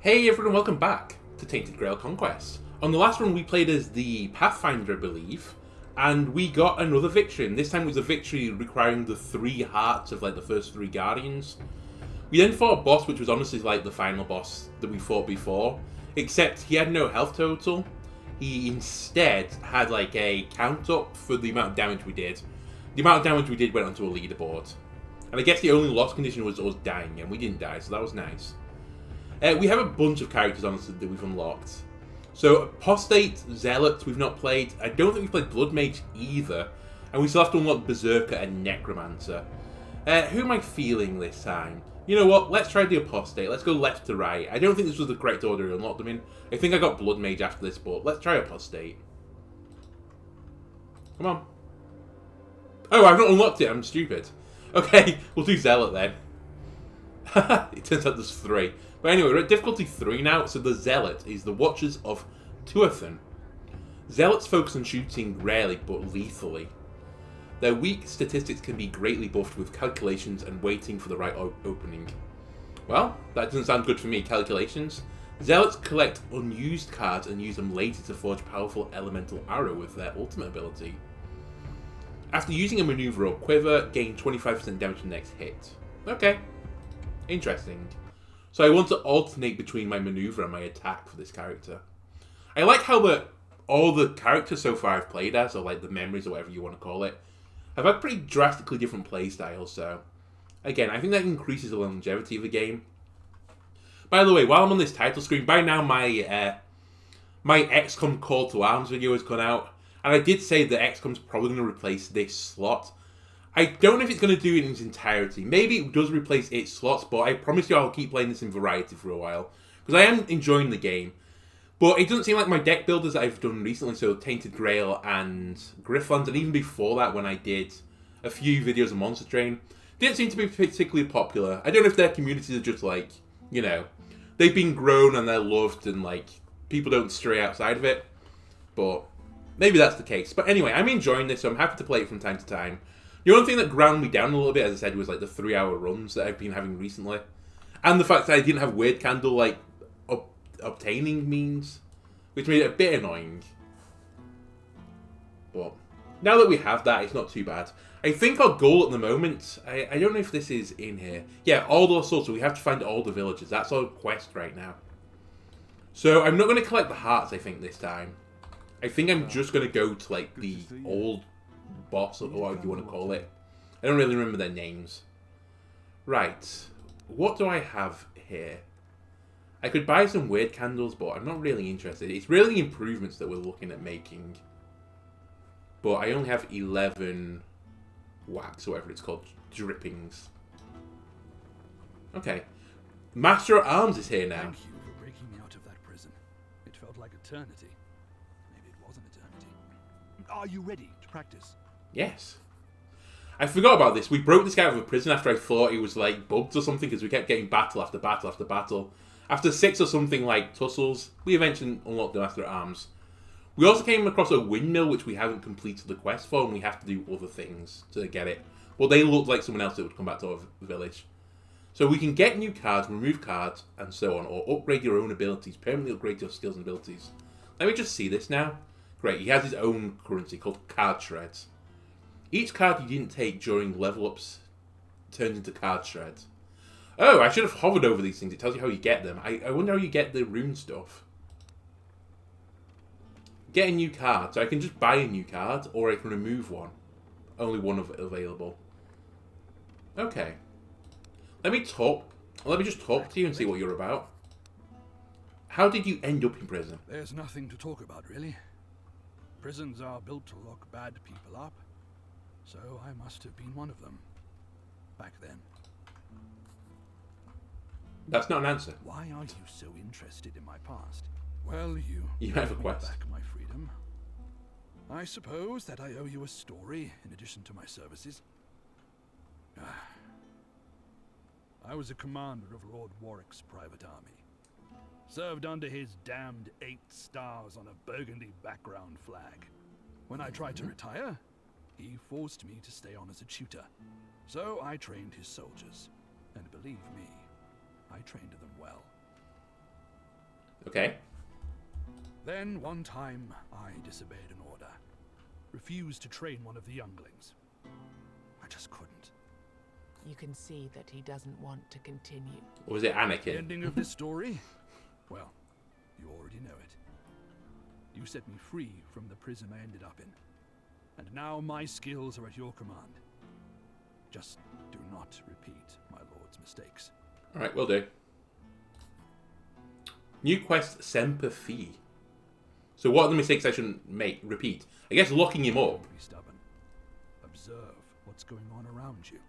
Hey everyone, welcome back to Tainted Grail Conquest. On the last one we played as the Pathfinder, I believe, and we got another victory, and this time it was a victory requiring the 3 hearts of like the first 3 Guardians. We then fought a boss which was honestly like the final boss that we fought before, except he had no health total. He instead had like a count up for the amount of damage we did. The amount of damage we did went onto a leaderboard. And I guess the only loss condition was us dying, and we didn't die, so that was nice. We have a bunch of characters, honestly, that we've unlocked. So, Apostate, Zealot, we've not played. I don't think we've played Blood Mage either. And we still have to unlock Berserker and Necromancer. Who am I feeling this time? You know what? Let's try the Apostate. Let's go left to right. I don't think this was the correct order to unlock them in. I think I got Blood Mage after this, but let's try Apostate. Come on. Oh, I've not unlocked it. I'm stupid. Okay, we'll do Zealot then. It turns out there's 3. But anyway, we're at difficulty 3 now, so the Zealot is the Watchers of Tuathan. Zealots focus on shooting rarely but lethally. Their weak statistics can be greatly buffed with calculations and waiting for the right opening. Well, that doesn't sound good for me, calculations. Zealots collect unused cards and use them later to forge powerful elemental arrow with their ultimate ability. After using a maneuver or quiver, gain 25% damage to the next hit. Okay. Interesting. So I want to alternate between my maneuver and my attack for this character. I like how all the characters so far I've played as, or like the memories or whatever you want to call it, have had pretty drastically different playstyles, so again, I think that increases the longevity of the game. By the way, while I'm on this title screen, by now my my XCOM Call to Arms video has gone out, and I did say that XCOM's probably going to replace this slot. I don't know if it's going to do it in its entirety. Maybe it does replace its slots, but I promise you I'll keep playing this in variety for a while. Because I am enjoying the game. But it doesn't seem like my deck builders that I've done recently, so Tainted Grail and Grifflands, and even before that when I did a few videos of Monster Train, didn't seem to be particularly popular. I don't know if their communities are just like, you know, they've been grown and they're loved and like, people don't stray outside of it. But maybe that's the case. But anyway, I'm enjoying this, so I'm happy to play it from time to time. The only thing that ground me down a little bit, as I said, was like the 3-hour runs that I've been having recently. And the fact that I didn't have Weird Candle, like, obtaining means, which made it a bit annoying. But now that we have that, it's not too bad. I think our goal at the moment, I don't know if this is in here. Yeah, all those sorts, so we have to find all the villagers. That's our quest right now. So I'm not going to collect the hearts, I think, this time. I think I'm just going to go to, like, the old boss, or what you want to call it. I don't really remember their names. Right. What do I have here? I could buy some weird candles, but I'm not really interested. It's really improvements that we're looking at making. But I only have 11 wax, or whatever it's called, drippings. Okay. Master at Arms is here now. Thank you for breaking me out of that prison. It felt like eternity. Maybe it was an eternity. Are you ready to practice? Yes. I forgot about this. We broke this guy out of a prison after I thought he was like bugged or something, because we kept getting battle after battle after battle. After 6 or something like tussles, we eventually unlocked the Master at Arms. We also came across a windmill which we haven't completed the quest for, and we have to do other things to get it. Well, they looked like someone else that would come back to our village. So we can get new cards, remove cards, and so on, or upgrade your own abilities, permanently upgrade your skills and abilities. Let me just see this now. Great, he has his own currency called Card Shreds. Each card you didn't take during level ups turns into card shreds. Oh, I should have hovered over these things. It tells you how you get them. I wonder how you get the rune stuff. Get a new card. So I can just buy a new card, or I can remove one. Only one of it available. Okay. Let me just talk to you and see what you're about. How did you end up in prison? There's nothing to talk about, really. Prisons are built to lock bad people up. So I must have been one of them. Back then. That's not an answer. Why are you so interested in my past? Well, You have a gave me quest. back my freedom. I suppose that I owe you a story in addition to my services. I was a commander of Lord Warwick's private army. Served under his damned 8 stars on a burgundy background flag. When I tried to retire, he forced me to stay on as a tutor. So I trained his soldiers. And believe me, I trained them well. Okay. Then one time I disobeyed an order. Refused to train one of the younglings. I just couldn't. You can see that he doesn't want to continue. Or was it The Anakin? ending of this story? Well, you already know it. You set me free from the prison I ended up in. And now my skills are at your command. Just do not repeat my lord's mistakes. Alright, will do. New quest, Semper Fi. So what are the mistakes I shouldn't repeat? I guess locking him up. Don't be stubborn. Observe what's going on around you.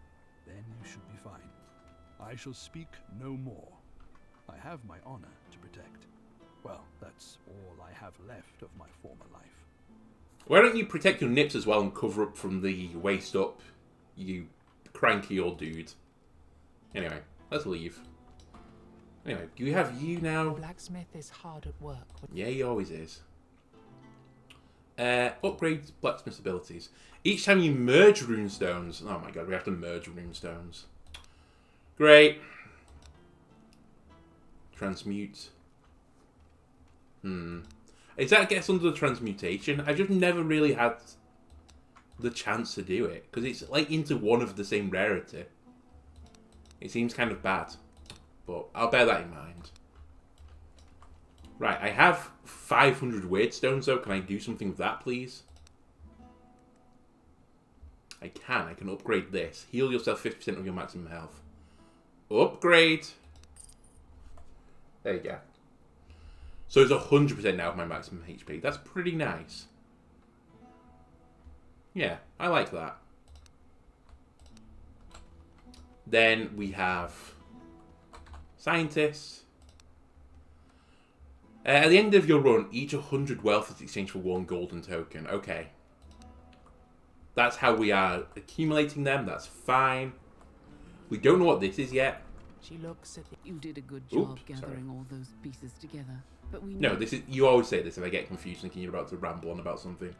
Then you should be fine. I shall speak no more. I have my honor to protect. Well, that's all I have left of my former life. Why don't you protect your nips as well and cover up from the waist up, you cranky old dude? Anyway, let's leave. Anyway, do we have you now? Blacksmith is hard at work. Yeah, he always is. Upgrade blacksmith abilities. Each time you merge runestones... Oh my god, we have to merge runestones. Great. Transmute. Is that gets under the transmutation? I just never really had the chance to do it. Because it's like into one of the same rarity. It seems kind of bad. But I'll bear that in mind. Right, I have 500 weird stones though. Can I do something with that, please? I can upgrade this. Heal yourself 50% of your maximum health. Upgrade. There you go. So it's 100% now of my maximum HP. That's pretty nice. Yeah, I like that. Then we have Scientists. At the end of your run, each 100 wealth is exchanged for 1 golden token. Okay. That's how we are accumulating them. That's fine. We don't know what this is yet. She looks at the... You did a good job Oops, gathering all those pieces together. But we No, this is... You always say this if I get confused thinking you're about to ramble on about something.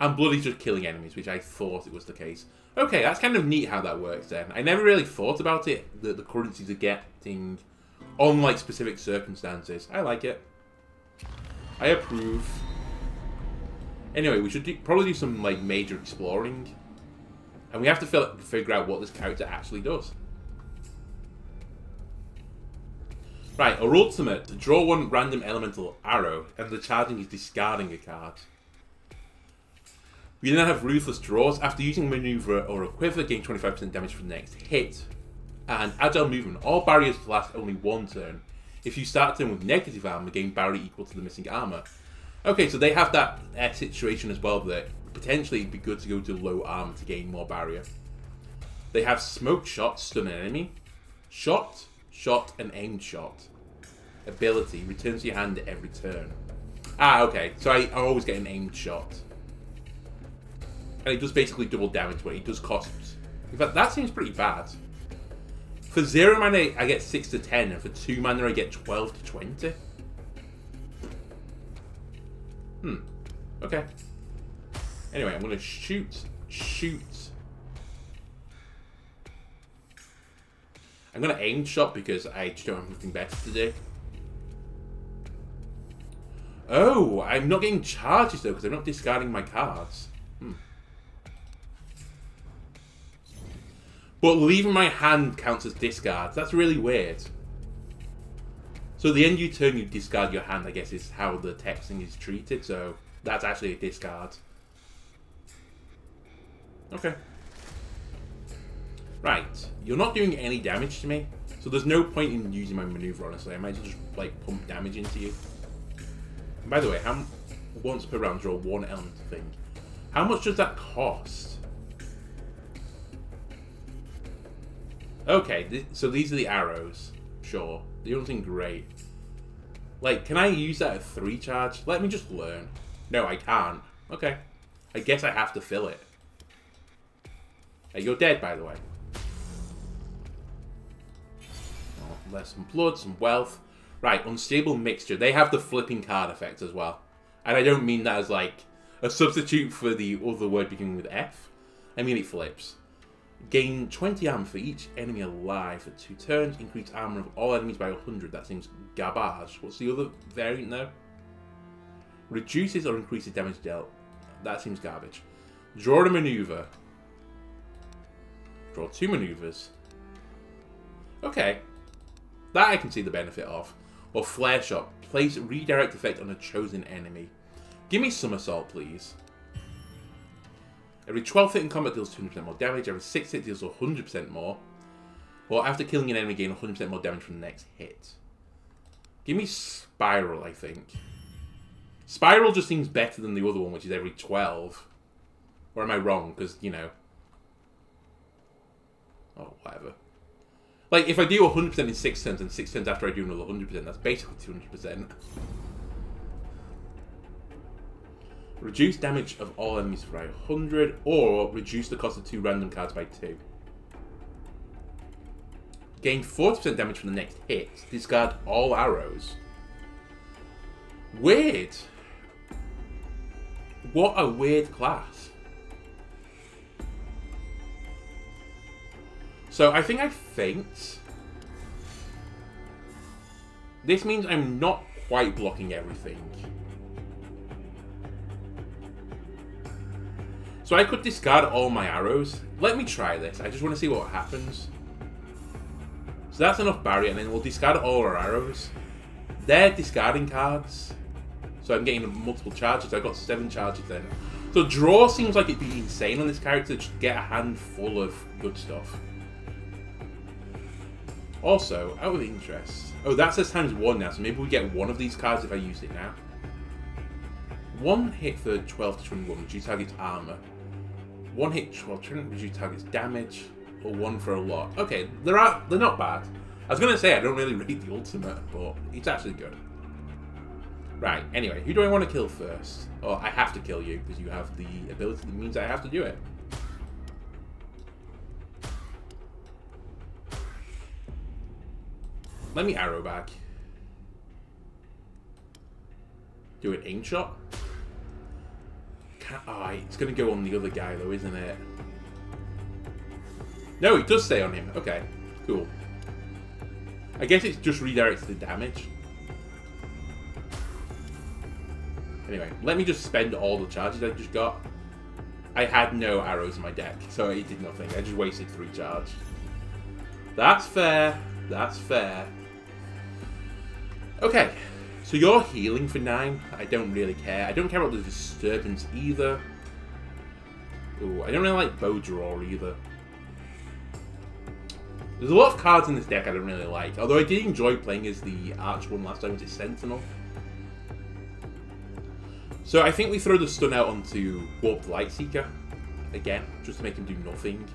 And Bloody's just killing enemies, which I thought it was the case. Okay, that's kind of neat how that works then. I never really thought about it, that the currencies are getting on, like, specific circumstances. I like it. I approve. Anyway, we should probably do some, like, major exploring. And we have to figure out what this character actually does. Right, our ultimate. Draw 1 random elemental arrow, and the charging is discarding a card. We then have Ruthless Draws. After using Maneuver or a Quiver, gain 25% damage for the next hit. And Agile Movement. All barriers last only 1 turn. If you start turn with negative armor, gain barrier equal to the missing armor. Okay, so they have that situation as well that potentially it'd be good to go to low armor to gain more barrier. They have Smoke Shot, stun an enemy. Shot, and aimed shot. Ability, returns to your hand every turn. Ah, okay. So I always get an aimed shot. And it does basically double damage, but it does cost... In fact, that seems pretty bad. For 0 mana, I get 6 to 10, and for 2 mana, I get 12 to 20. Okay. Anyway, I'm going to shoot. I'm going to aim shot because I just don't have anything better to do. Oh, I'm not getting charges though because I'm not discarding my cards. But leaving my hand counts as discards. That's really weird. So at the end of your turn, you discard your hand, I guess, is how the texting is treated. So that's actually a discard. Okay. Right. You're not doing any damage to me. So there's no point in using my maneuver, honestly. I might as well just, like, pump damage into you. And by the way, once per round, draw 1 element thing. How much does that cost? Okay, so these are the arrows. Sure. They don't seem great. Like, can I use that at 3 charge? Let me just learn. No, I can't. Okay. I guess I have to fill it. Hey, you're dead, by the way. Oh, there's some blood, some wealth. Right, Unstable Mixture. They have the flipping card effect as well. And I don't mean that as, like, a substitute for the other word beginning with F. I mean it flips. Gain 20 armor for each enemy alive for 2 turns. Increase armor of all enemies by 100. That seems garbage. What's the other variant now? Reduces or increases damage dealt. That seems garbage. Draw a maneuver. Draw 2 maneuvers. Okay. That I can see the benefit of. Or Flare Shot. Place redirect effect on a chosen enemy. Give me Somersault, please. Every 12th hit in combat deals 200% more damage. Every 6th hit deals 100% more. Or after killing an enemy, gain 100% more damage from the next hit. Give me Spiral, I think. Spiral just seems better than the other one, which is every 12. Or am I wrong? Because, you know... Oh, whatever. Like, if I do 100% in 6 turns, and 6 turns after I do another 100%, that's basically 200%. Reduce damage of all enemies by 100, or reduce the cost of 2 random cards by 2. Gain 40% damage from the next hit. Discard all arrows. Weird. What a weird class. So I think I faint. This means I'm not quite blocking everything. So I could discard all my arrows. Let me try this. I just want to see what happens. So that's enough barrier, and then we'll discard all our arrows. They're discarding cards. So I'm getting multiple charges. I got 7 charges then. So draw seems like it'd be insane on this character. Just get a handful of good stuff. Also, out of interest... Oh, that says ×1 now, so maybe we get one of these cards if I use it now. 1 hit for 12 to 21, reduce target's armor. 1 hit 12 to reduce target's damage. Or 1 for a lot. Okay, they're not bad. I was going to say I don't really read the ultimate, but it's actually good. Right, anyway, who do I want to kill first? Oh, I have to kill you, because you have the ability that means I have to do it. Let me arrow back. Do an aim shot. It's going to go on the other guy though, isn't it? No, it does stay on him. Okay, cool. I guess it's just redirects the damage. Anyway, let me just spend all the charges I just got. I had no arrows in my deck, so it did nothing. I just wasted 3 charge. That's fair. That's fair. Okay, so you're healing for 9. I don't really care. I don't care about the disturbance either. Ooh, I don't really like bow draw either. There's a lot of cards in this deck I don't really like. Although I did enjoy playing as the Arch one last time, which is Sentinel. So I think we throw the stun out onto Warped Lightseeker. Again, just to make him do nothing.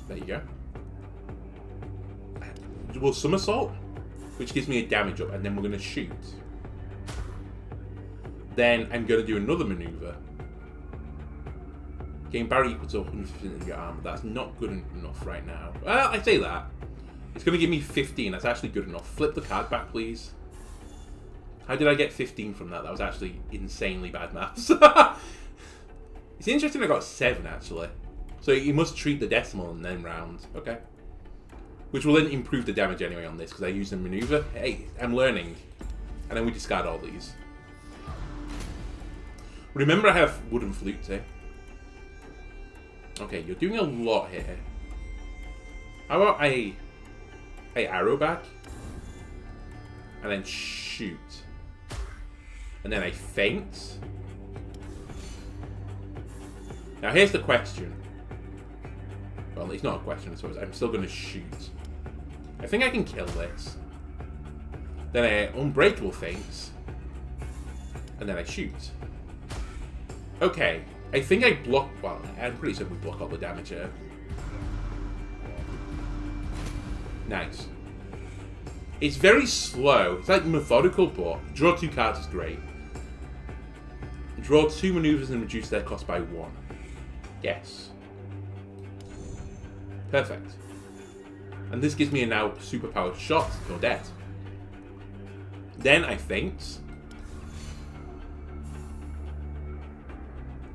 There you go. We'll Somersault, which gives me a damage up, and then we're going to shoot. Then I'm going to do another maneuver. Gain barrier equal to 100% of your armor. That's not good enough right now. Well, I say that. It's going to give me 15. That's actually good enough. Flip the card back, please. How did I get 15 from that? That was actually insanely bad maths. It's interesting I got 7, actually. So you must treat the decimal and then round. Okay. Which will then improve the damage anyway on this, because I use a maneuver. Hey, I'm learning. And then we discard all these. Remember I have Wooden Flute too. Okay, you're doing a lot here. How about I arrow back? And then shoot. And then I feint. Now here's the question. Well, it's not a question, I suppose. I'm still going to shoot. I think I can kill this. Then I Unbreakable Feints. And then I shoot. Okay. I think I block... Well, I'm pretty sure we block all the damage here. Nice. It's very slow. It's like methodical, but draw 2 cards is great. Draw 2 maneuvers and reduce their cost by 1. Yes. Perfect. And this gives me a now superpowered shot, or dead. Then I feint.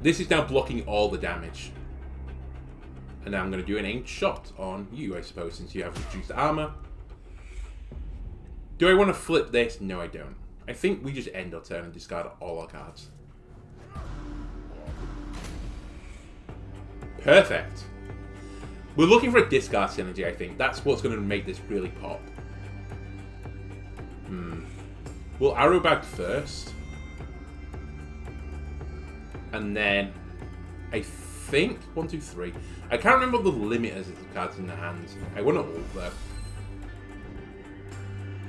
This is now blocking all the damage. And now I'm going to do an aimed shot on you, I suppose, since you have reduced armor. Do I want to flip this? No, I don't. I think we just end our turn and discard all our cards. Perfect. We're looking for a discard synergy, I think. That's what's going to make this really pop. We'll arrow back first. And then, I think, 1, 2, 3. I can't remember what the limit is of the cards in the hand. I want it all, though.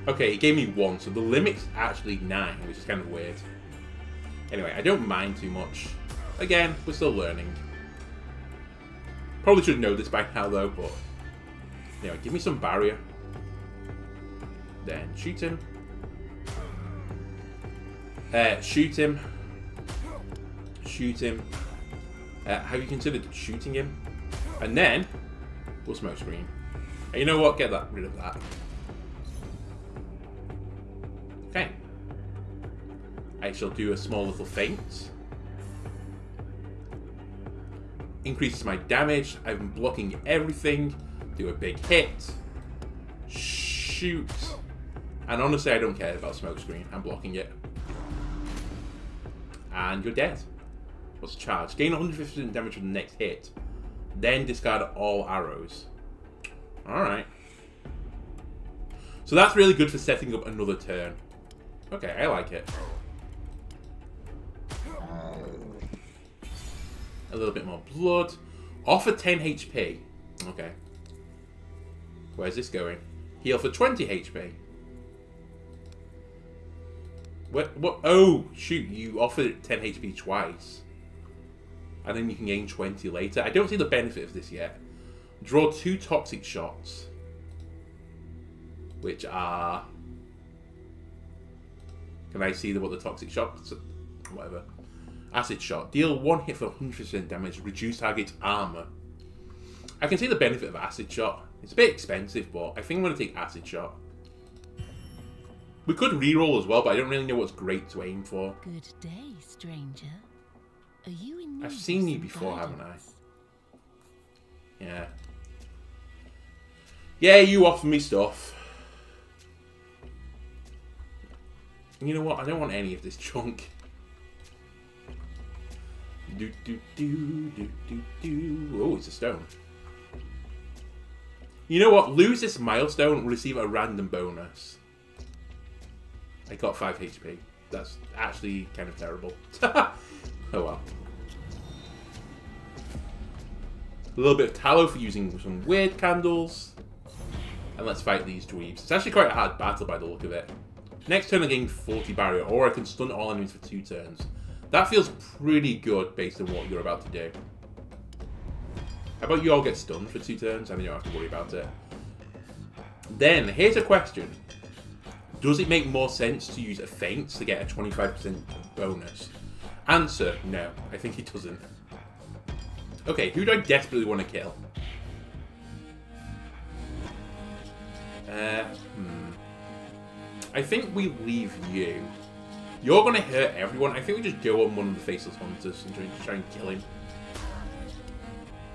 Okay, he gave me 1, so the limit's actually 9, which is kind of weird. Anyway, I don't mind too much. Again, we're still learning. Probably should know this by now, though, but... Anyway, give me some barrier. Then shoot him. Shoot him. Shoot him. Have you considered shooting him? And then, we'll smoke screen. And you know what? Get rid of that. Okay. I shall do a small little feint. Increases my damage. I'm blocking everything. Do a big hit. Shoot. And honestly, I don't care about smoke screen. I'm blocking it. And you're dead. What's charged? Gain 150% damage from the next hit. Then discard all arrows. Alright. So that's really good for setting up another turn. Okay, I like it. A little bit more blood. Offer 10 HP. Okay. Where's this going? Heal for 20 HP. What? Oh, shoot. You offered 10 HP twice. And then you can gain 20 later. I don't see the benefit of this yet. Draw 2 toxic shots. Which are... Can I see what the toxic shots? Whatever. Acid shot. Deal 1 hit for 100% damage. Reduce target's armor. I can see the benefit of acid shot. It's a bit expensive, but I think I'm going to take acid shot. We could reroll as well, but I don't really know what's great to aim for. Good day, stranger. Are you in need I've seen you of some before, haven't I? guidance? Yeah. Yeah, you offer me stuff. You know what? I don't want any of this junk. Do do do do do do. Oh, it's a stone. You know what? Lose this milestone, receive a random bonus. I got 5 HP. That's actually kind of terrible. Oh well. A little bit of tallow for using some weird candles. And let's fight these dweebs. It's actually quite a hard battle by the look of it. Next turn I gain 40 barrier, or I can stun all enemies for 2 turns. That feels pretty good based on what you're about to do. How about you all get stunned for 2 turns and then you don't have to worry about it. Then, here's a question. Does it make more sense to use a feint to get a 25% bonus? Answer, no. I think it doesn't. Okay, who do I desperately want to kill? I think we leave you. You're going to hurt everyone. I think we just go on one of the Faceless Hunters and try and kill him.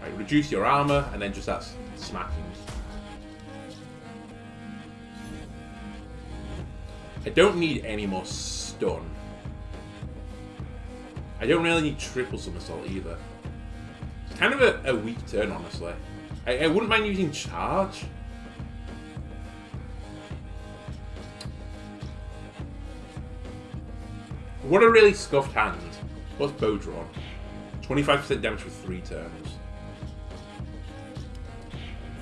Right, reduce your armor, and then just that smacking. I don't need any more stun. I don't really need triple somersault either. It's kind of a weak turn, honestly. I wouldn't mind using charge. What a really scuffed hand. What's bow drawn? 25% damage for 3 turns.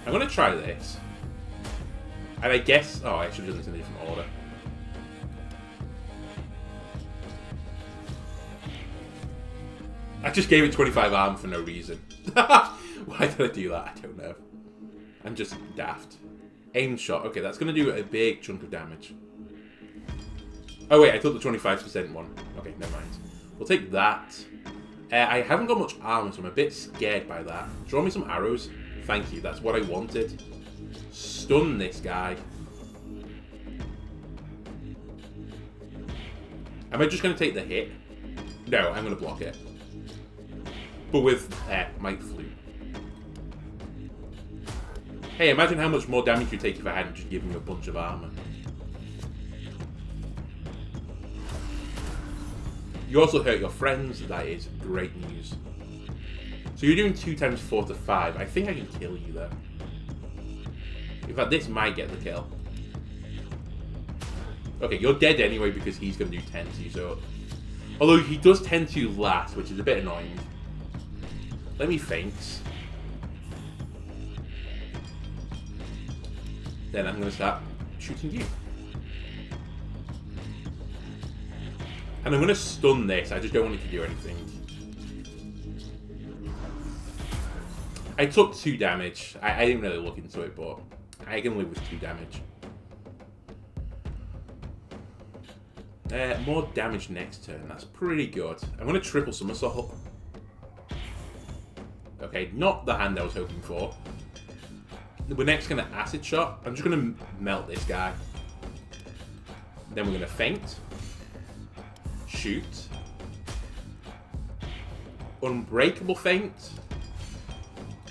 I'm going to try this. And I guess... Oh, I should have done this in a different order. I just gave it 25 arm for no reason. Why did I do that? I don't know. I'm just daft. Aim shot. Okay, that's going to do a big chunk of damage. Oh wait, I took the 25% one. Okay, never mind. We'll take that. I haven't got much armor, so I'm a bit scared by that. Draw me some arrows. Thank you, that's what I wanted. Stun this guy. Am I just going to take the hit? No, I'm going to block it. But with Might Flute. Hey, imagine how much more damage you take if I hadn't just given you a bunch of armor. You also hurt your friends. That is great news. So you're doing 2 times 4 to 5. I think I can kill you though. In fact, this might get the kill. Okay, you're dead anyway because he's going to do 10 to you. So, although he does 10 to you last, which is a bit annoying. Let me feint. Then I'm going to start shooting you. And I'm going to stun this. I just don't want it to do anything. I took 2 damage. I didn't really look into it, but I can live with 2 damage. More damage next turn. That's pretty good. I'm going to triple somersault. Okay, not the hand I was hoping for. We're next going to acid shot. I'm just going to melt this guy. Then we're going to feint. Shoot. Unbreakable feint.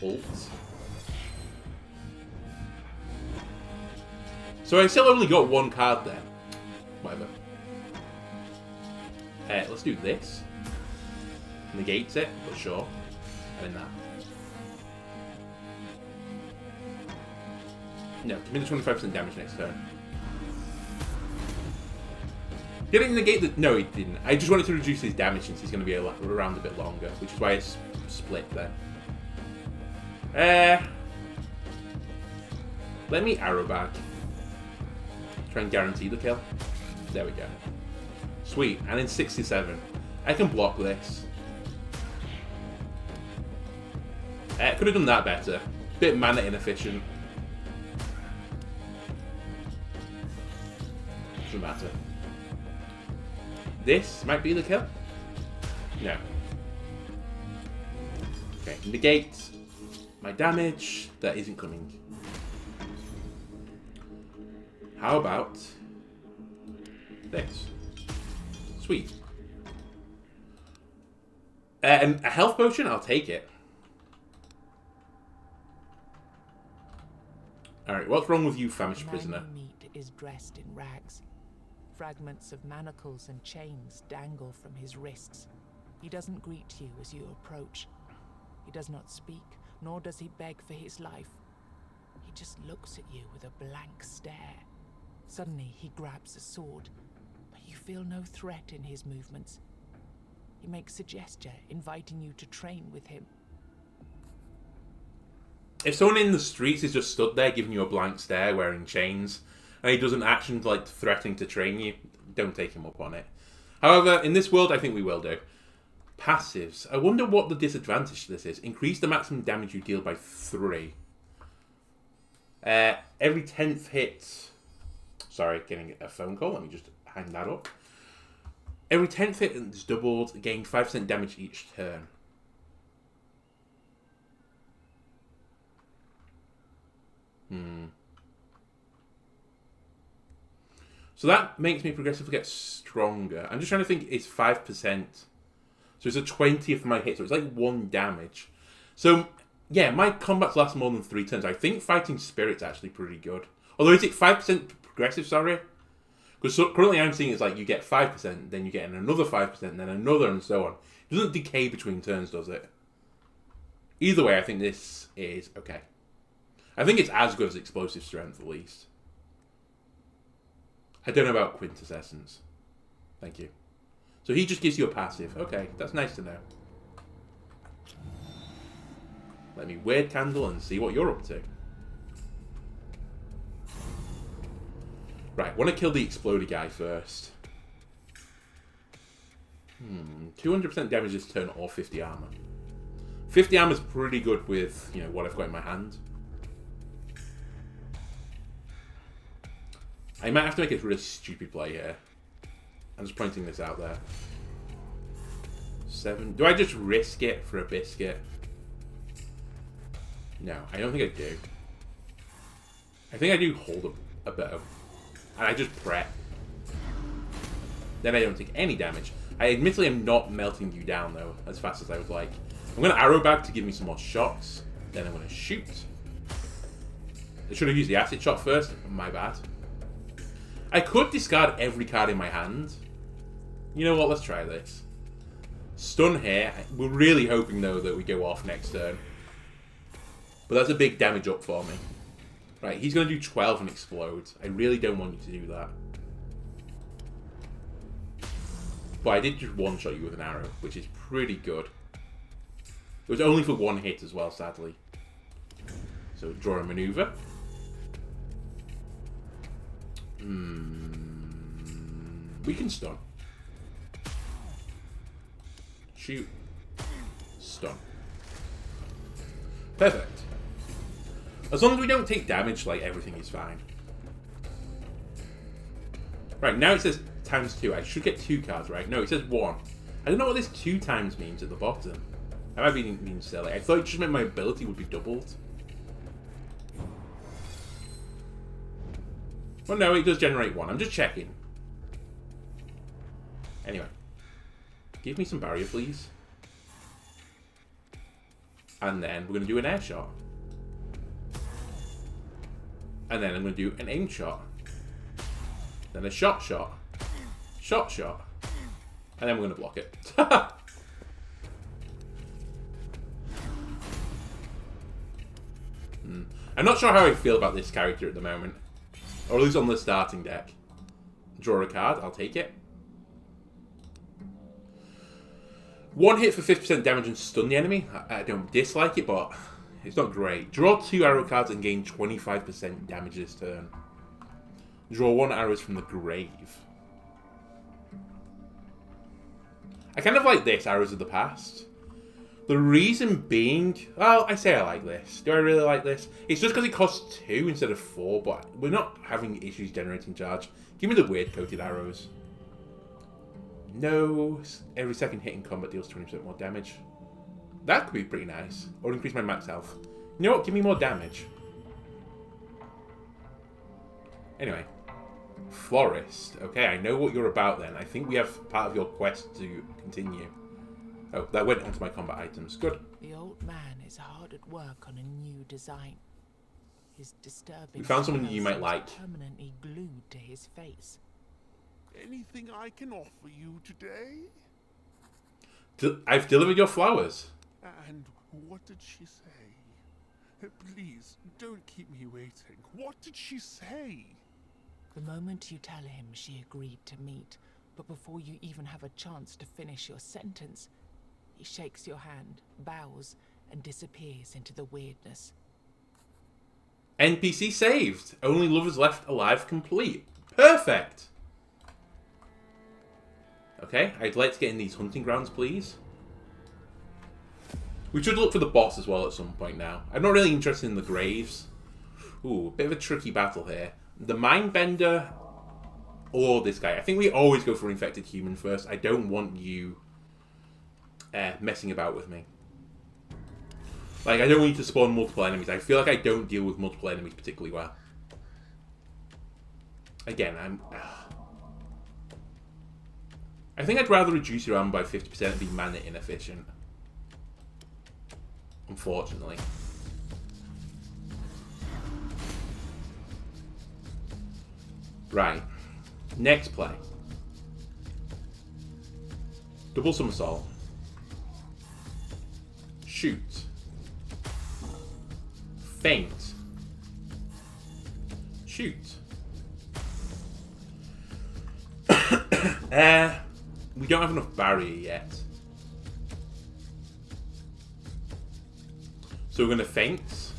Ult. So I still only got 1 card then. Whatever. Let's do this. Negates it, but sure. And then that. No, give me the 25% damage next turn. Did it negate the... No, it didn't. I just wanted to reduce his damage since he's going to be around a bit longer, which is why it's split there. Let me arrow back. Try and guarantee the kill. There we go. Sweet. And in 67. I can block this. Could have done that better. Bit mana inefficient. Doesn't matter. This might be the kill. No. Okay. Negate my damage. That isn't coming. How about this? Sweet. And a health potion, I'll take it. Alright, what's wrong with you, famished prisoner? The man you meet is dressed in rags. Fragments of manacles and chains dangle from his wrists. He doesn't greet you as you approach. He does not speak, nor does he beg for his life. He just looks at you with a blank stare. Suddenly, he grabs a sword, but you feel no threat in his movements. He makes a gesture, inviting you to train with him. If someone in the streets is just stood there giving you a blank stare, wearing chains, and he does an action like threatening to train you, don't take him up on it. However, in this world, I think we will do. Passives. I wonder what the disadvantage to this is. Increase the maximum damage you deal by 3. Every 10th hit... Sorry, getting a phone call. Let me just hang that up. Every 10th hit is doubled. Gain 5% damage each turn. So that makes me progressively get stronger. I'm just trying to think, it's 5%. So it's a 20th of my hit, so it's like 1 damage. So, yeah, my combats last more than 3 turns. I think Fighting Spirit's actually pretty good. Although, is it 5% progressive, sorry? Because currently I'm seeing it's like you get 5%, then you get another 5%, then another, and so on. It doesn't decay between turns, does it? Either way, I think this is okay. I think it's as good as Explosive Strength, at least. I don't know about Quintessence. Thank you. So he just gives you a passive. Okay, that's nice to know. Let me weird candle and see what you're up to. Right, want to kill the exploder guy first. 200% damage this turn or 50 armor. 50 armor is pretty good with, you know, what I've got in my hand. I might have to make a really stupid play here. I'm just pointing this out there. 7. Do I just risk it for a biscuit? No, I don't think I do. I think I do hold a bow. And I just prep. Then I don't take any damage. I admittedly am not melting you down, though, as fast as I would like. I'm going to arrow back to give me some more shots. Then I'm going to shoot. I should have used the acid shot first. My bad. I could discard every card in my hand. You know what? Let's try this. Stun here. We're really hoping, though, that we go off next turn. But that's a big damage up for me. Right, he's going to do 12 and explode. I really don't want you to do that. But I did just one-shot you with an arrow, which is pretty good. It was only for one hit as well, sadly. So, draw a maneuver. We can stun. Shoot. Stun. Perfect. As long as we don't take damage, like, everything is fine. Right, now it says ×2. I should get 2 cards, right? No, it says 1. I don't know what this 2 times means at the bottom. I might be being silly. I thought it just meant my ability would be doubled. Well, no, it does generate 1. I'm just checking. Anyway. Give me some barrier, please. And then we're going to do an air shot. And then I'm going to do an aim shot. Then a shot shot. Shot shot. And then we're going to block it. I'm not sure how I feel about this character at the moment. Or at least on the starting deck. Draw a card. I'll take it. 1 hit for 50% damage and stun the enemy. I don't dislike it, but it's not great. Draw 2 arrow cards and gain 25% damage this turn. Draw 1 arrows from the grave. I kind of like this, Arrows of the Past. The reason being... Well, I say I like this. Do I really like this? It's just because it costs 2 instead of 4, but we're not having issues generating charge. Give me the weird coated arrows. No. Every second hit in combat deals 20% more damage. That could be pretty nice. Or increase my max health. You know what? Give me more damage. Anyway. Florist. Okay, I know what you're about then. I think we have part of your quest to continue. Oh, that went onto my combat items. Good. The old man is hard at work on a new design. His disturbing... We found someone you might like. Permanently glued to his face. Anything I can offer you today? I've delivered your flowers. And what did she say? Please, don't keep me waiting. What did she say? The moment you tell him she agreed to meet, but before you even have a chance to finish your sentence, he shakes your hand, bows, and disappears into the weirdness. NPC saved. Only lovers left alive complete. Perfect. Okay, I'd like to get in these hunting grounds, please. We should look for the boss as well at some point now. I'm not really interested in the graves. Ooh, a bit of a tricky battle here. The Mindbender or this guy. I think we always go for infected human first. I don't want you messing about with me. Like, I don't want you to spawn multiple enemies. I feel like I don't deal with multiple enemies particularly well. Again, I think I'd rather reduce your armor by 50% and be mana inefficient. Unfortunately. Right. Next play. Double somersault. Shoot. Feint. Shoot. We don't have enough barrier yet. So we're going to feint.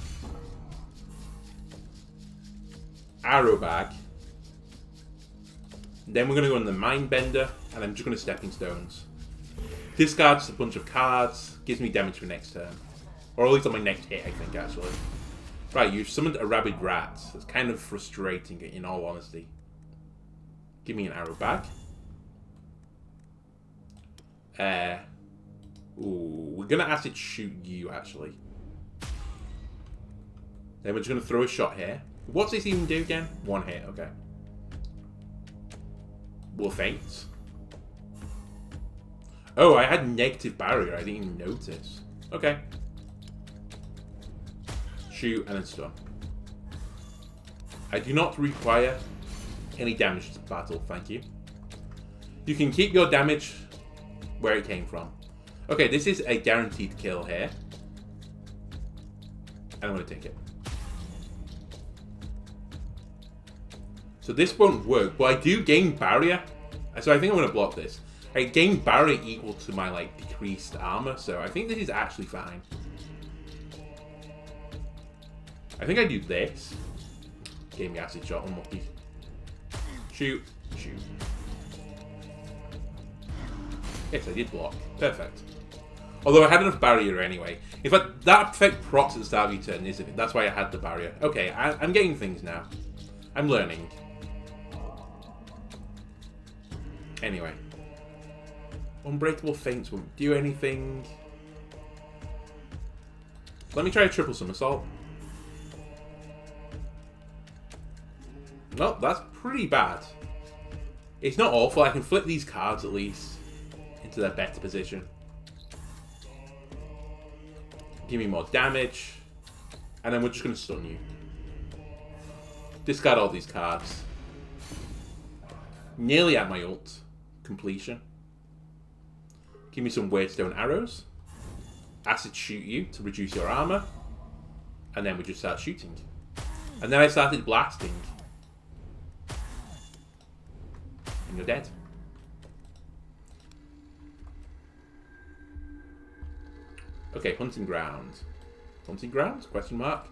Arrow bag. Then we're going to go on the Mindbender, and I'm just going to Stepping Stones. Discards a bunch of cards, gives me damage for next turn. Or at least on my next hit, I think, actually. Right, you've summoned a rabid rat. That's kind of frustrating, in all honesty. Give me an arrow bag. Ooh, we're going to acid shoot you, actually. Then we're just going to throw a shot here. What's this even do again? 1 hit, okay. We'll feint. Oh, I had negative barrier. I didn't even notice. Okay. Shoot and then stun. I do not require any damage to battle, thank you. You can keep your damage where it came from. Okay, this is a guaranteed kill here. And I'm going to take it. So this won't work, but I do gain barrier. So I think I'm going to block this. I gain barrier equal to my, like, decreased armor, so I think this is actually fine. I think I do this. Gave me acid shot, unlucky. Shoot, shoot. Yes, I did block. Perfect. Although I had enough barrier anyway. In fact, that effect procs at the start of your turn, isn't it? That's why I had the barrier. Okay, I'm getting things now. I'm learning. Anyway. Unbreakable Feints won't do anything. Let me try a triple somersault. Well, that's pretty bad. It's not awful. I can flip these cards at least into their better position. Give me more damage. And then we're just going to stun you. Discard all these cards. Nearly at my ult. Completion. Give me some Weirdstone arrows. Acid shoot you to reduce your armor. And then we just start shooting. And then I started blasting. And you're dead. Okay, hunting ground. Hunting grounds? Question mark.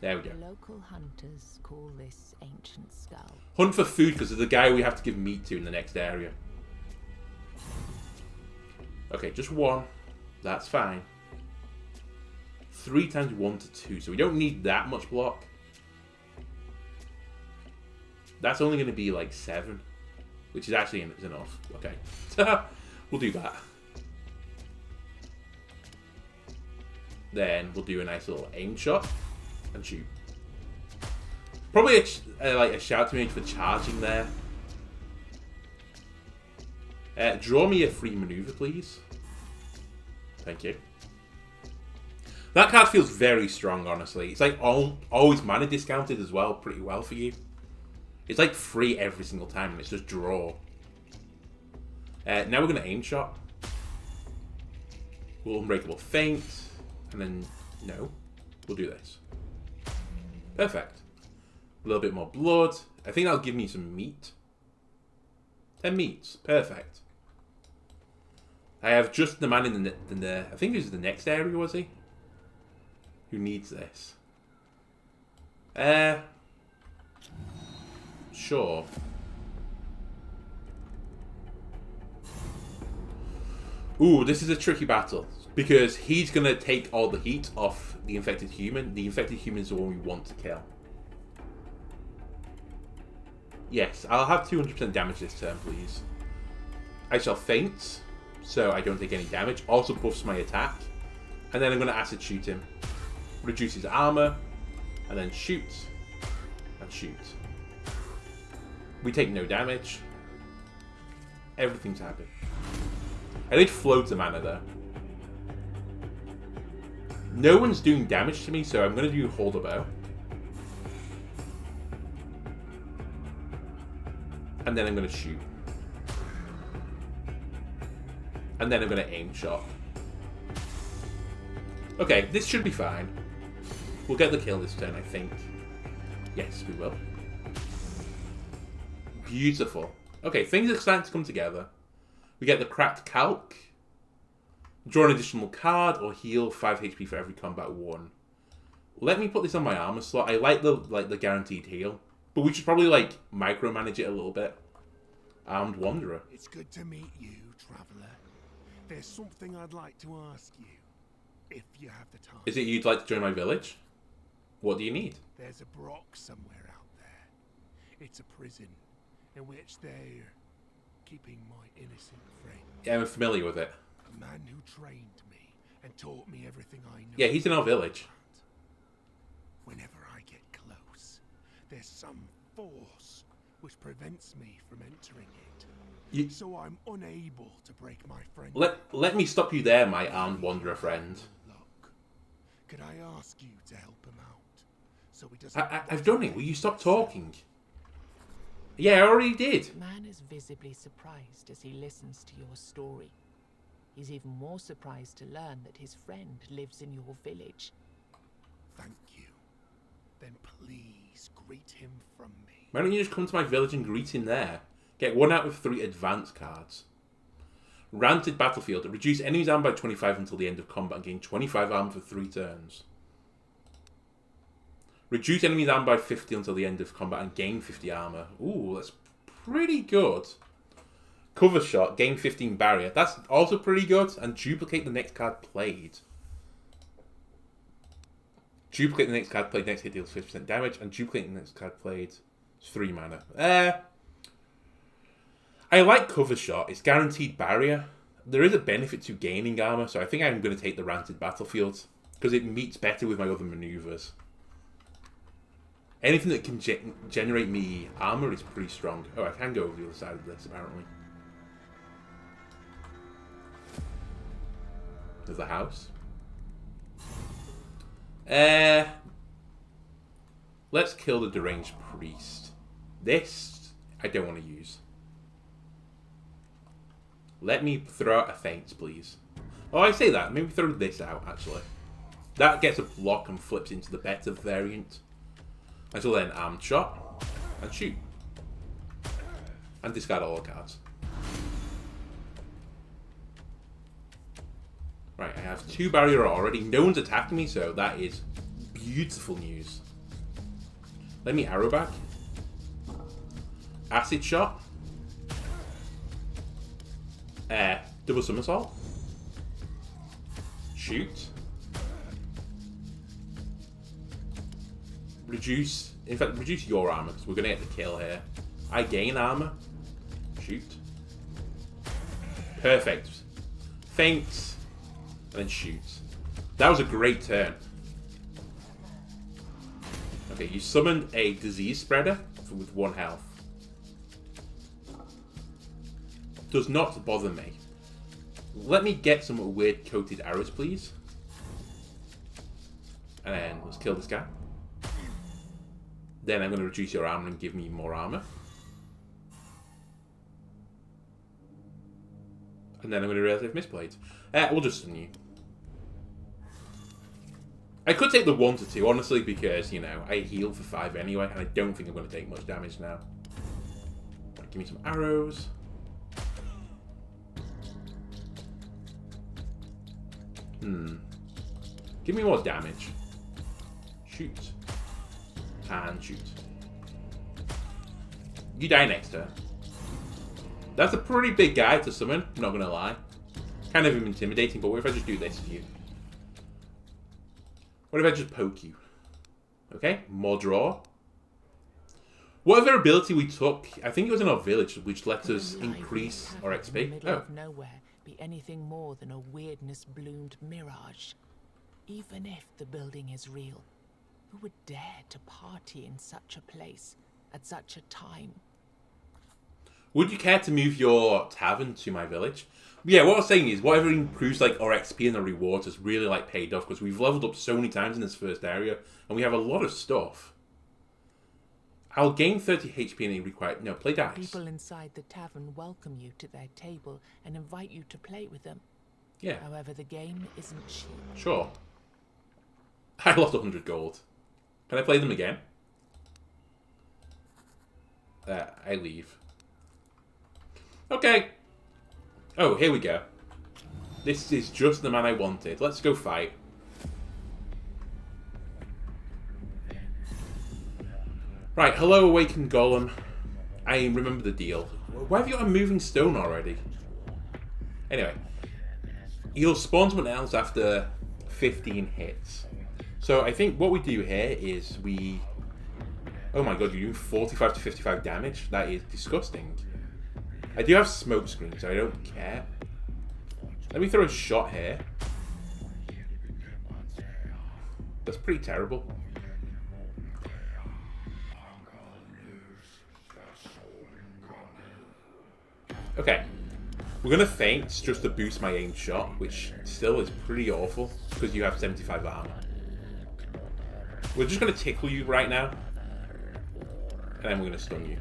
There we go. Local hunters call this ancient skull. Hunt for food because there's the guy we have to give meat to in the next area. Okay, just one. That's fine. 3 times 1 to 2, so we don't need that much block. That's only going to be like 7, which is actually enough. Okay, we'll do that. Then we'll do a nice little aim shot and shoot. Probably like a shout to me for charging there. Draw me a free maneuver, please. Thank you. That card feels very strong, honestly. It's like always mana discounted as well, pretty well for you. It's like free every single time, and it's just draw. Now we're going to aim shot. We'll Unbreakable Feint. And then, no. We'll do this. Perfect. A little bit more blood. I think that'll give me some meat. 10 meats. Perfect. I have just the man in the I think it was the next area, was he? Who needs this? Sure. Ooh, this is a tricky battle. Because he's going to take all the heat off the infected human. The infected human is the one we want to kill. Yes, I'll have 200% damage this turn, please. I shall feint, so I don't take any damage. Also buffs my attack. And then I'm going to acid shoot him. Reduce his armor. And then shoot. And shoot. We take no damage. Everything's happy. I did float the mana though. No one's doing damage to me, so I'm going to do Hold a Bow. And then I'm going to shoot. And then I'm going to aim shot. Okay, this should be fine. We'll get the kill this turn, I think. Yes, we will. Beautiful. Okay, things are starting to come together. We get the Cracked Calc. Draw an additional card or heal 5 HP for every combat won. Let me put this on my armor slot. I like the guaranteed heal, but we should probably like micromanage it a little bit. Armed Wanderer. It's good to meet you, traveler. There's something I'd like to ask you, if you have the time. Is it you'd like to join my village? What do you need? There's a Brock somewhere out there. It's a prison in which they're keeping my innocent friend. Yeah, I'm familiar with it. A man who trained me and taught me everything I know. Yeah, he's in our village. Whenever I get close, there's some force which prevents me from entering it. So I'm unable to break my friend. Let me stop you there, my armed wanderer friend. Look, could I ask you to help him out so he doesn't. I've done it. Will you stop talking? Yeah, I already did. The man is visibly surprised as he listens to your story. He's even more surprised to learn that his friend lives in your village. Thank you. Then please greet him from me. Why don't you just come to my village and greet him there? Get 1 out of 3 advance cards. Ranted Battlefield. Reduce enemies' armor by 25 until the end of combat and gain 25 armor for 3 turns. Reduce enemies' armor by 50 until the end of combat and gain 50 armor. Ooh, that's pretty good. Cover shot, gain 15 barrier. That's also pretty good. And duplicate the next card played. Duplicate the next card played. Next hit deals 50% damage. And duplicate the next card played. It's 3 mana. I like cover shot. It's guaranteed barrier. There is a benefit to gaining armor, so I think I'm going to take the Ranted Battlefield because it meets better with my other maneuvers. Anything that can generate me armor is pretty strong. Oh, I can go over the other side of this, apparently. There's the house. Let's kill the deranged priest. This, I don't want to use. Let me throw out a feint, please. Oh, I say that. Maybe throw this out, actually. That gets a block and flips into the better variant. Until then, armed shot. And shoot. And discard all the cards. Right, I have 2 barrier already. No one's attacking me, so that is beautiful news. Let me arrow back. Acid shot. Double somersault. Shoot. Reduce. In fact, reduce your armor because we're going to get the kill here. I gain armor. Shoot. Perfect. Feint. And then shoot. That was a great turn. Okay, you summoned a disease spreader with 1 health. Does not bother me. Let me get some weird coated arrows, please. And then let's kill this guy. Then I'm going to reduce your armor and give me more armor. And then I'm going to realize I've misplayed. We'll just stun you. I could take the 1 to 2, honestly, because, you know, I heal for 5 anyway, and I don't think I'm going to take much damage now. Right, give me some arrows. Give me more damage. Shoot. And shoot. You die next turn. That's a pretty big guy to summon, I'm not going to lie. Kind of intimidating, but what if I just do this to you? What if I just poke you? Okay, more draw. Whatever ability we took, I think it was in our village, which let us increase our XP. In the middle of nowhere be anything more than a weirdness-bloomed mirage. Even if the building is real, who would dare to party in such a place at such a time? Would you care to move your tavern to my village? Yeah, what I was saying is, whatever improves like our XP and the rewards has really like paid off because we've leveled up so many times in this first area, and we have a lot of stuff. I'll gain 30 HP and it requires... No, play dice. People inside the tavern welcome you to their table and invite you to play with them. Yeah. However, the game isn't cheap. Sure. I lost 100 gold. Can I play them again? I leave. Okay. Oh, here we go. This is just the man I wanted. Let's go fight. Right, hello, awakened golem. I remember the deal. Why have you got a moving stone already? Anyway. You'll spawn someone else after 15 hits. So I think what we do here is we... Oh my god, you're doing 45 to 55 damage? That is disgusting. I do have smoke screen, so I don't care. Let me throw a shot here. That's pretty terrible. Okay. We're going to feint just to boost my aimed shot, which still is pretty awful, because you have 75 armor. We're just going to tickle you right now. And then we're going to stun you.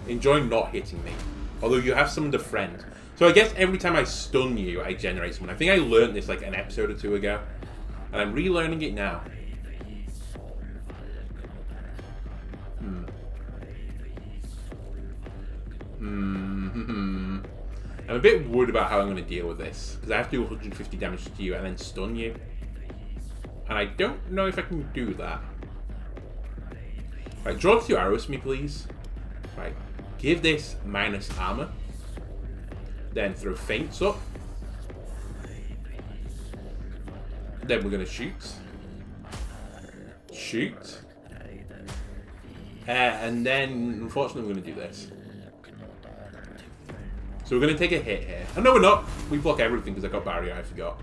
Enjoy not hitting me. Although you have summoned a friend. So I guess every time I stun you, I generate someone. I think I learned this like an episode or 2 ago. And I'm relearning it now. I'm a bit worried about how I'm going to deal with this. Because I have to do 150 damage to you and then stun you. And I don't know if I can do that. Right, draw 2 arrows for me, please. Right, give this minus armor. Then throw feints up. Then we're going to shoot. Shoot. And then, unfortunately, we're going to do this. So we're going to take a hit here. Oh, no, we're not. We block everything because I got barrier, I forgot.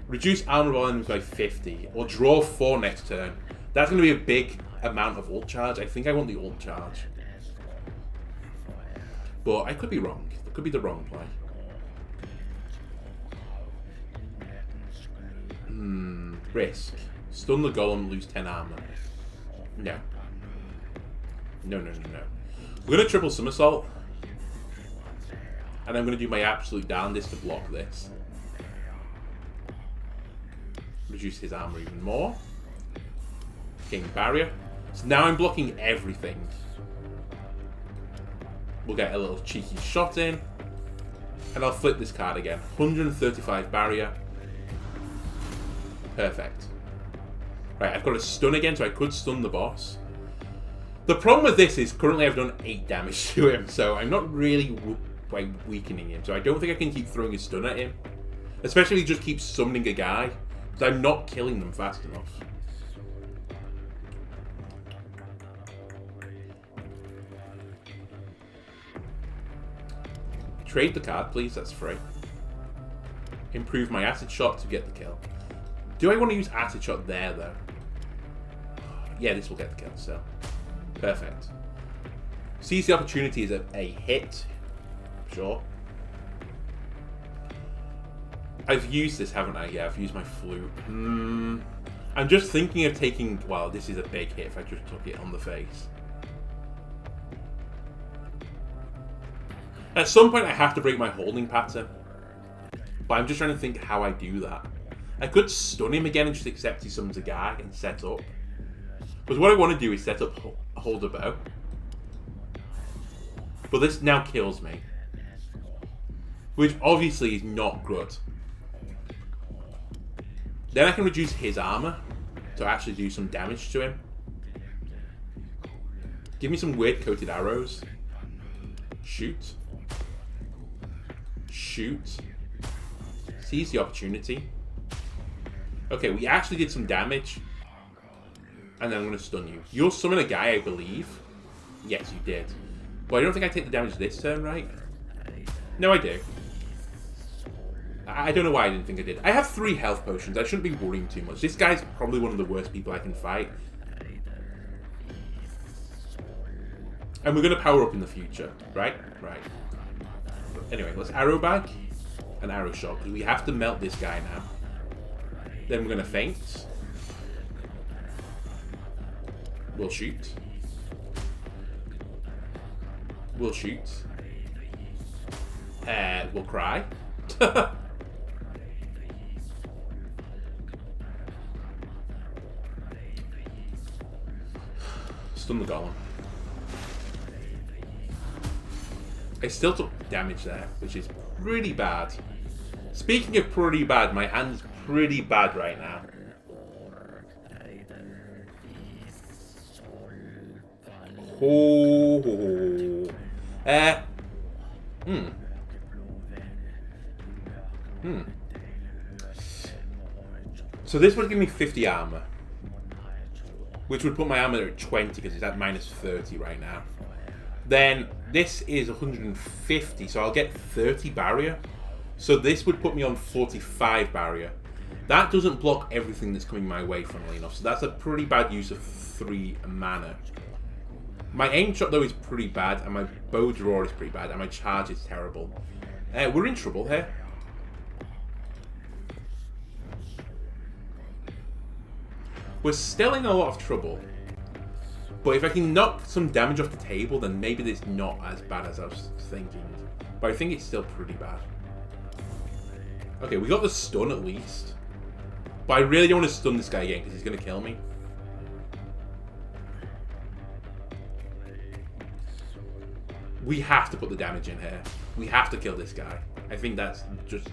Reduce armor of all enemies by 50. Or draw 4 next turn. That's going to be a big amount of ult charge. I think I want the ult charge. But I could be wrong. It could be the wrong play. Risk. Stun the golem, lose 10 armor. No. No. We're going to triple somersault. And I'm going to do my absolute darndest to block this. Reduce his armor even more. Gain barrier. So now I'm blocking everything. We'll get a little cheeky shot in. And I'll flip this card again. 135 barrier. Perfect. Right, I've got to stun again, so I could stun the boss. The problem with this is currently I've done 8 damage to him, so I'm not really weakening him. So I don't think I can keep throwing a stun at him. Especially if he just keeps summoning a guy. Because I'm not killing them fast enough. Trade the card, please. That's free. Improve my acid shot to get the kill. Do I want to use acid shot there, though? Yeah, this will get the kill, so. Perfect. Seize the opportunity as a hit. Sure. I've used this, haven't I? Yeah, I've used my flute. I'm just thinking of taking... Well, this is a big hit if I just took it on the face. At some point, I have to break my holding pattern. But I'm just trying to think how I do that. I could stun him again and just accept he summons a guy and set up. But what I want to do is set up hold a bow. But this now kills me. Which obviously is not good. Then I can reduce his armor to actually do some damage to him. Give me some weird coated arrows. Shoot. Shoot. Seize the opportunity. Okay, we actually did some damage. And then I'm going to stun you. You'll summon a guy, I believe. Yes, you did. But I don't think I take the damage this turn, right? No, I do. I don't know why I didn't think I did. I have 3 health potions. I shouldn't be worrying too much. This guy's probably one of the worst people I can fight. And we're going to power up in the future, right? Right. Anyway, let's arrow bag and arrow shot, because we have to melt this guy now. Then we're going to feint. We'll shoot. We'll shoot. We'll cry. Stun the golem. I still took damage there, which is pretty bad. Speaking of pretty bad, my hand's pretty bad right now. So this would give me 50 armor, which would put my armor at 20 because it's at minus 30 right now. Then this is 150, so I'll get 30 barrier. So this would put me on 45 barrier. That doesn't block everything that's coming my way, funnily enough. So that's a pretty bad use of 3 mana. My aim shot, though, is pretty bad, and my bow draw is pretty bad, and my charge is terrible. We're in trouble here. We're still in a lot of trouble. But if I can knock some damage off the table, then maybe it's not as bad as I was thinking. But I think it's still pretty bad. Okay, we got the stun at least. But I really don't want to stun this guy again because he's going to kill me. We have to put the damage in here. We have to kill this guy. I think that's just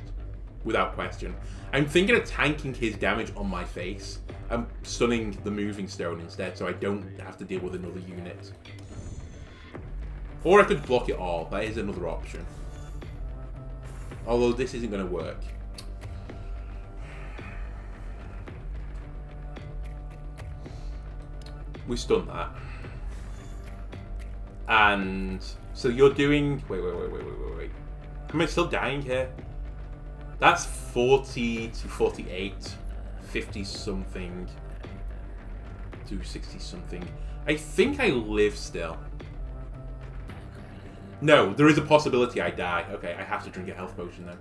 without question. I'm thinking of tanking his damage on my face. I'm stunning the moving stone instead, so I don't have to deal with another unit. Or I could block it all. That is another option. Although this isn't going to work. We stunned that. And so you're doing... Wait. Am I still dying here? That's 40 to 48. 50 something to 60 something. I think I live still. No, there is a possibility I die. Okay, I have to drink a health potion then.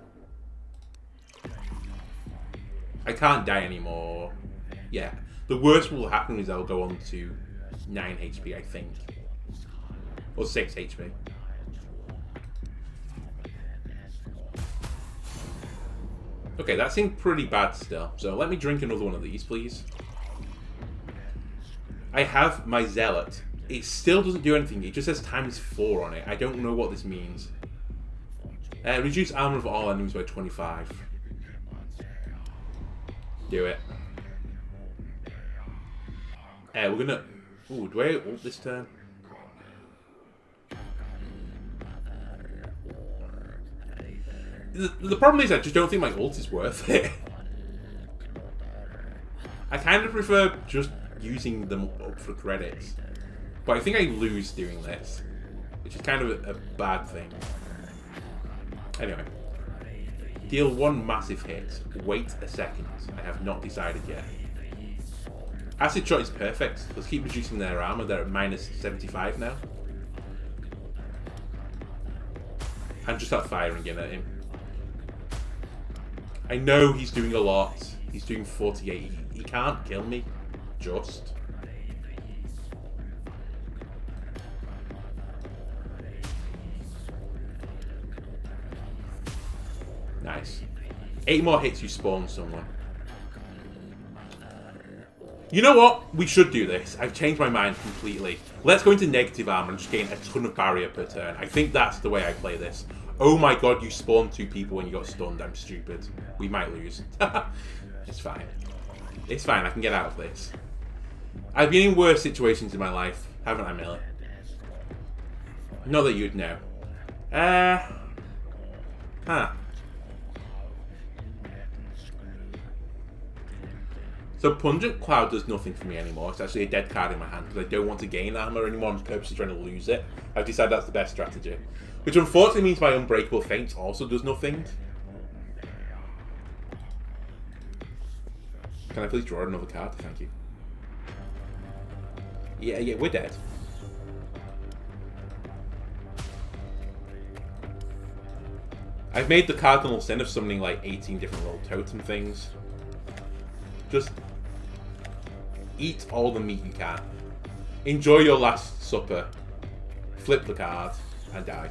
I can't die anymore. Yeah. The worst will happen is I'll go on to 9 HP, I think. Or 6 HP. Okay, that seemed pretty bad still. So let me drink another one of these, please. I have my Zealot. It still doesn't do anything. It just says ×4 on it. I don't know what this means. Reduce armor of all enemies by 25. Do it. We're gonna... Ooh, do I ult this turn? The problem is I just don't think my ult is worth it. I kind of prefer just using them up for credits. But I think I lose doing this. Which is kind of a bad thing. Anyway. Deal 1 massive hit. Wait a second. I have not decided yet. Acid shot is perfect. Let's keep reducing their armor. They're at -75 now. And just start firing in at him. I know he's doing a lot. He's doing 48. He can't kill me. Just. Nice. 8 more hits, you spawn someone. You know what? We should do this. I've changed my mind completely. Let's go into negative armor and just gain a ton of barrier per turn. I think that's the way I play this. Oh my god, you spawned 2 people when you got stunned. I'm stupid. We might lose. It's fine. It's fine. I can get out of this. I've been in worse situations in my life, haven't I, Millie? Not that you'd know. So Pungent Cloud does nothing for me anymore. It's actually a dead card in my hand because I don't want to gain armor anymore. I'm purposely trying to lose it. I've decided that's the best strategy. Which unfortunately means my Unbreakable Feint also does nothing. Can I please draw another card? Thank you. Yeah, we're dead. I've made the cardinal sin of summoning like 18 different little totem things. Just eat all the meat you can. Enjoy your last supper. Flip the card and die.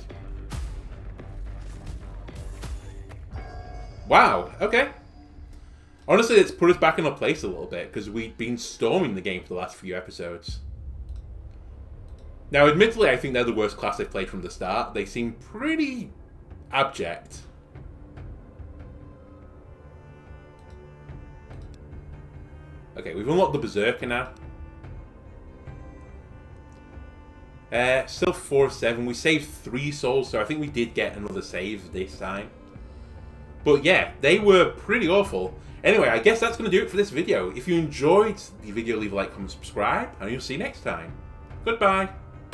Wow, okay. Honestly, it's put us back in our place a little bit because we've been storming the game for the last few episodes. Now, admittedly, I think they're the worst class I've played from the start. They seem pretty abject. Okay, we've unlocked the Berserker now. Still 4 of 7. We saved 3 souls, so I think we did get another save this time. But yeah, they were pretty awful. Anyway, I guess that's going to do it for this video. If you enjoyed the video, leave a like, comment, subscribe, and you'll see you next time. Goodbye.